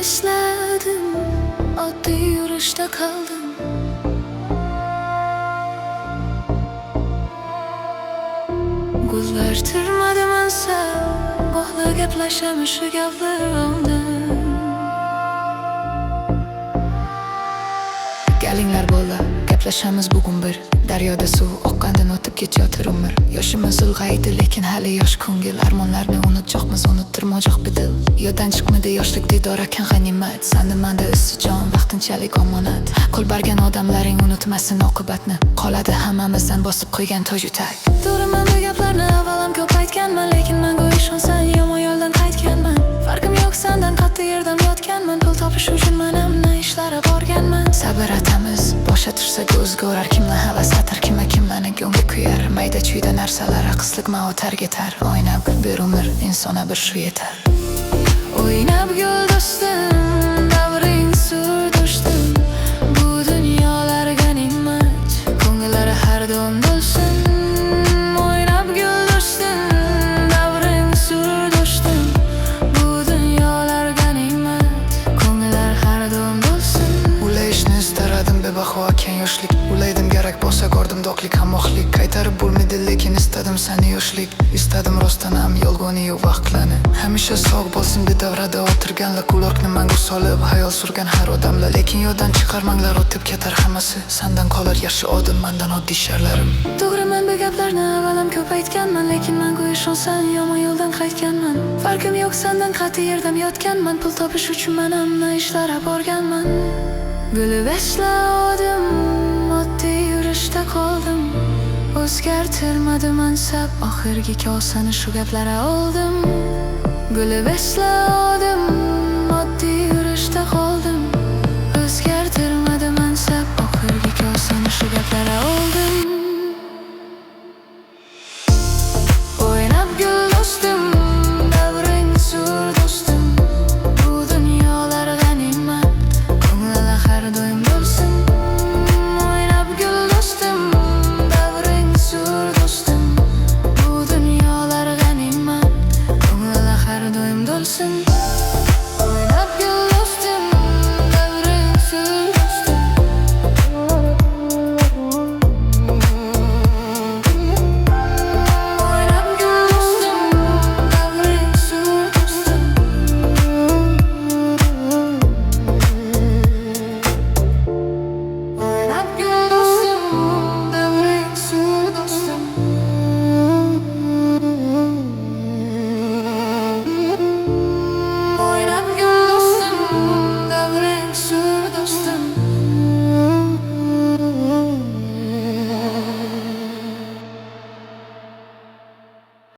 Besledim, oddiy yurishda kaldım. Gullar turmadi mansab, go'hla gaplashamiz shu gaplarni. Galinglar bola, gaplashamiz bugun bir daryoda suv oqqandan o'tib ketyotir umr. Yoshimiz ulg'aydi, lekin hali yosh ko'ngil. Armonlarni unutjoqmiz, unuttirmoqjoq bidil. Yo'ldan chiqmadi yoshlik didor ekan g'animat. Sandi manda jon vaqtinchalik omonat. Qo'l bergan odamlaring unutmasin oqibatni. Qoladi hammamizdan bosib qo'ygan toj yutak. To'g'ri, men bu gaplarni avvalam ko'p aytganman, lekin menga ishonsan yomon yo'ldan qaytganman. Farqim yo'q sendan, qattiq yerdan yotganman. Pul topish uchun men hamma ishlarga borganman. Sabr atamiz, boshqa tursa o'zgarar. Kimlar havas atar, kimlarni ko'ngli kuyar. Mayda chuyda narsalar aqslik maotar getar. O'ynab bir umr insona bir shu yetar. O'ynab gul do'stim, davring sur do'stim. Bu dunyolar g'animat, ko'ngillari har doim bo'lsin. O'ynab gul do'stim, davring sur do'stim. Bu dunyolar g'animat, ko'ngillar har doim bo'lsin. Ulayishni istaradim bebaho ekan yoshlik. Ulaydim kerak bo'lsa ko'rdim do'qlik, hammohlik. Qaytarib bo'lmaydi lekin istadim seni yoshlik. Istadim rostdan ham yolg'oni yo'q vaqtlarni. Hamisha sog' bo'lsin deb davrada o'tirganlar. Kulorkni mangu solib hayol surgan har odamlar. Lekin yoddan chiqarmanglar, o'tib ketar hammasi. Sendan qolar yaxshi odim, mendan oddiy sharlarim. To'g'ri, men bu gaplarni avvalam ko'p aytganman, lekin menga ishonsan yomon yo'ldan qaytganman. Farqim yo'q sendan, qattiq yerdan yotganman. Pul topish uchun men hamma ishlarga borganman. Gulib esladim, oddiy yurishda qoldim. O'zgartirmadi mansab, oxirgi kosani shu gaplara oldim. Gulib esladim,